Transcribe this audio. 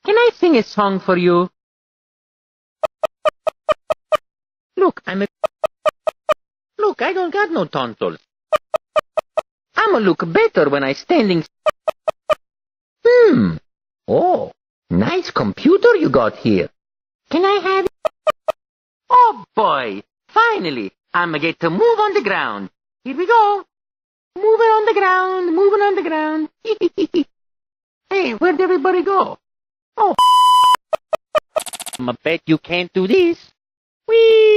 Can I sing a song for you? Look, Look, I don't got no tonsils. I'ma look better when I standing. Oh, nice computer you got here. Can I have it? Oh boy, finally, I'ma get to move on the ground. Here we go. Moving on the ground, moving on the ground. Hey, where'd everybody go? Oh, I'ma bet you can't do this. Whee!